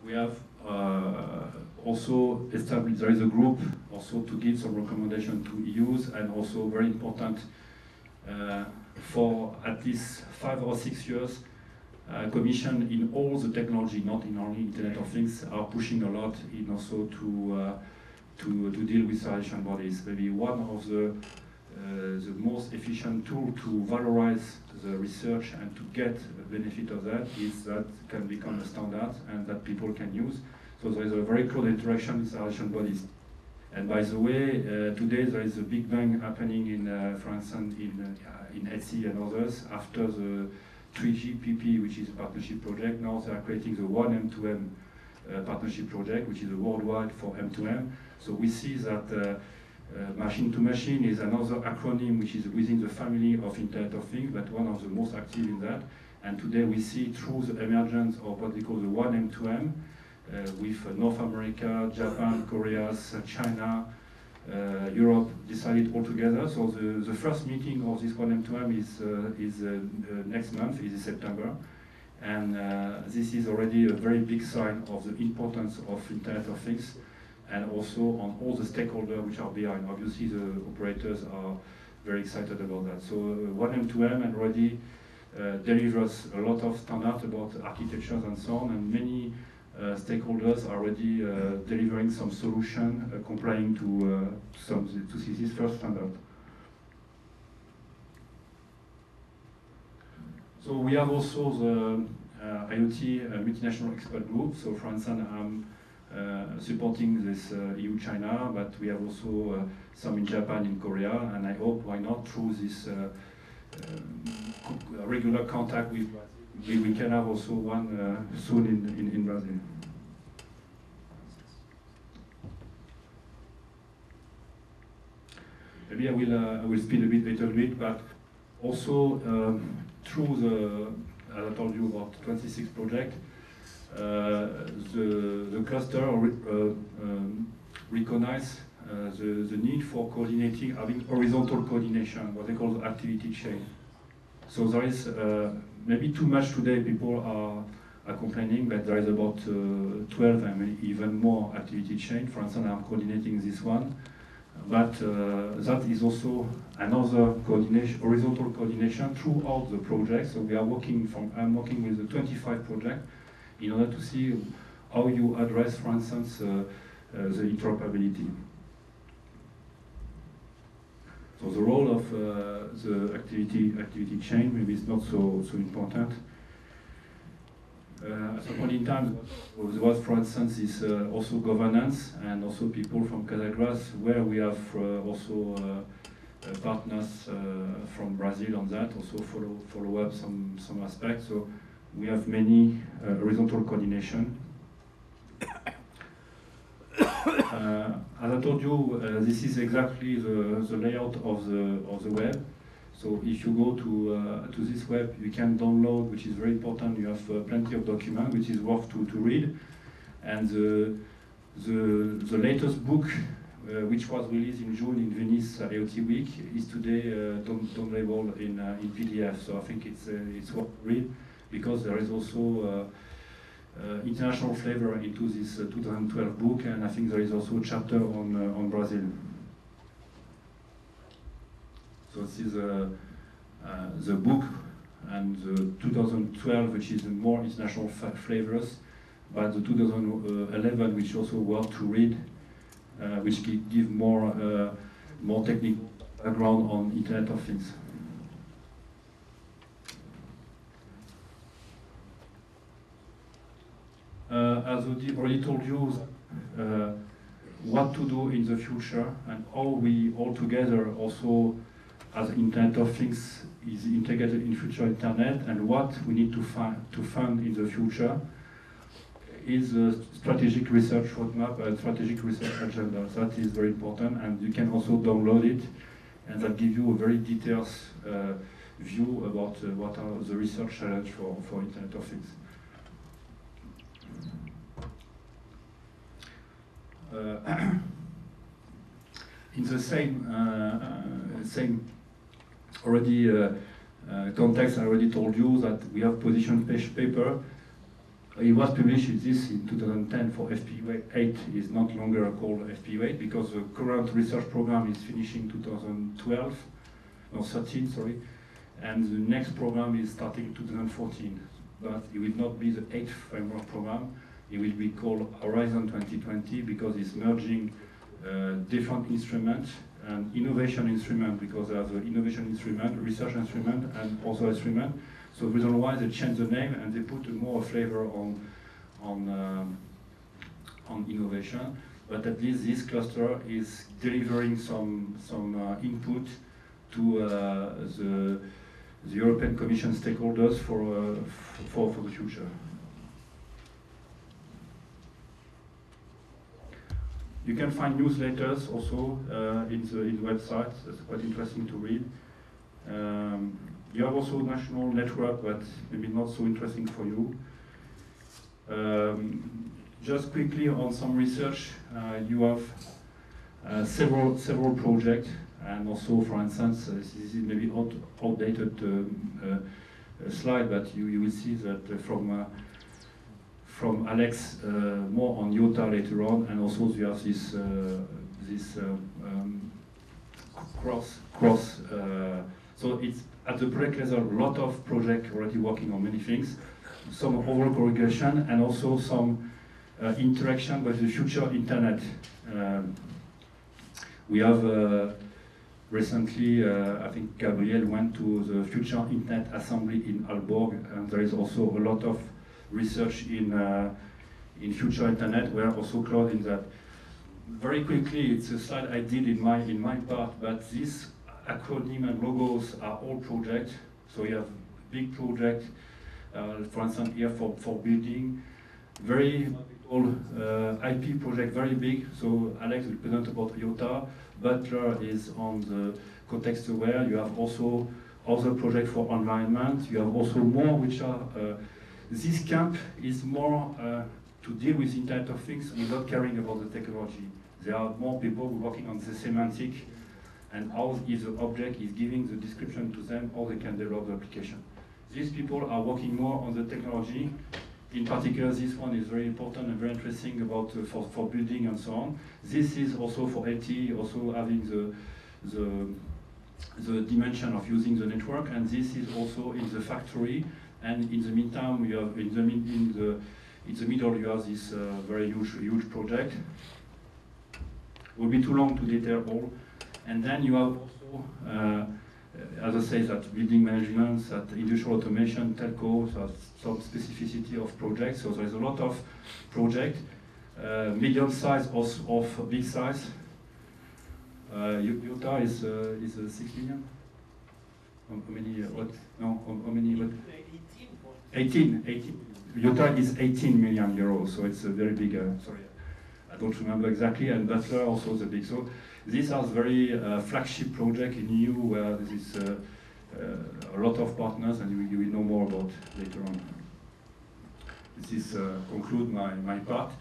We have also established, there is a group also to give some recommendation to use, and also very important for at least 5 or 6 years, Commission in all the technology, not in only Internet of Things, are pushing a lot in also to deal with radiation bodies. Maybe one of the most efficient tool to valorize the research and to get a benefit of that is that can become a standard and that people can use. So there is a very close interaction with radiation bodies. And by the way, today there is a big bang happening in, for instance, in ETSI and others after the 3GPP, which is a partnership project. Now they are creating the 1M2M partnership project, which is a worldwide for M2M. So we see that machine to machine is another acronym which is within the family of Internet of Things, but one of the most active in that. And today we see through the emergence of what they call the 1M2M, with North America, Japan, Korea, China, Europe decided all together. So the first meeting of this 1M2M is next month, is in September. And this is already a very big sign of the importance of Internet of Things, and also on all the stakeholders which are behind. Obviously the operators are very excited about that. So 1M2M and already delivers a lot of standards about architectures and so on, and many stakeholders are already delivering some solution complying to this first standard. So we have also the IoT multinational expert group. So for instance, I'm supporting this EU-China, but we have also some in Japan, in Korea, and I hope, why not, through this regular contact with we can have also one soon in Brazil. Maybe I will speed a little bit, but also through the, as I told you, about 26 projects, the cluster recognize the need for coordinating, having horizontal coordination, what they call the activity chain. So there is maybe too much today. People are complaining that there is about 12 and even more activity chain. For instance, I'm coordinating this one, but that is also another coordination, horizontal coordination throughout the project. So we are working I'm working with the 25 projects in order to see how you address, for instance, the interoperability. So the role of the activity chain maybe is not so important. At some point in time, there was, for instance, this also governance, and also people from Casagras, where we have also partners from Brazil on that, also follow up some aspects. So we have many horizontal coordination. As I told you, this is exactly the layout of the web. So if you go to this web, you can download, which is very important. You have plenty of documents, which is worth to read. And the latest book, which was released in June in Venice IoT Week, is today downloadable in PDF. So I think it's worth to read, because there is also international flavor into this 2012 book, and I think there is also a chapter on Brazil. So this is the book, and the 2012, which is more international flavors, but the 2011, which also worth to read, which give more technical background on Internet of Things. As I already told you, what to do in the future, and how we all together also as Internet of Things is integrated in future Internet, and what we need to fund in the future is a strategic research roadmap and strategic research agenda. That is very important, and you can also download it, and that gives you a very detailed view about what are the research challenges for Internet of Things. In the same already context, I already told you that we have position paper It was published this in 2010 for FP8. Is not longer called FP8 because the current research program is finishing 2012, or 13, sorry, and the next program is starting 2014. But it will not be the 8th framework program. It will be called Horizon 2020 because it's merging different instruments and innovation instrument, because there's an innovation instrument, research instrument, and also instrument. So the reason why they changed the name and they put more flavor on innovation. But at least this cluster is delivering some input to the European Commission stakeholders for the future. You can find newsletters also in the website. That's quite interesting to read. You have also national network, but maybe not so interesting for you. Just quickly on some research, you have several projects, and also, for instance, this is maybe outdated slide, but you will see that from Alex more on IOTA later on, and also you have this cross. So it's at the project level, a lot of projects already working on many things, some overall correlation, and also some interaction with the future internet. We have recently, I think Gabriel went to the Future Internet Assembly in Aalborg, and there is also a lot of research in future internet, where also Claude in that. Very quickly, it's a slide I did in my part, but these acronym and logos are all projects. So you have big project, for instance here for building, very old IP project, very big. So Alex will present about IOTA. Butler is on the context aware. You have also other projects for environment. You have also more which are, this camp is more to deal with Internet of Things without caring about the technology. There are more people working on the semantic and how if the object is giving the description to them, how they can develop the application. These people are working more on the technology. In particular, this one is very important and very interesting about for building and so on. This is also for LTE, also having the dimension of using the network, and this is also in the factory. And in the meantime, we have in the middle you have this very huge project. It will be too long to detail all. And then you have also, as I say, that building management, that industrial automation, telco, so some specificity of projects. So there's a lot of projects, medium size or big size. IOTA is 6 million. How many? What? No. How many? What? 18. IOTA is 18 million euros. So it's a very big. Sorry, I don't remember exactly. And Butler also the big. So these are very flagship project in EU where there is a lot of partners, and you will know more about later on. This is conclude my part.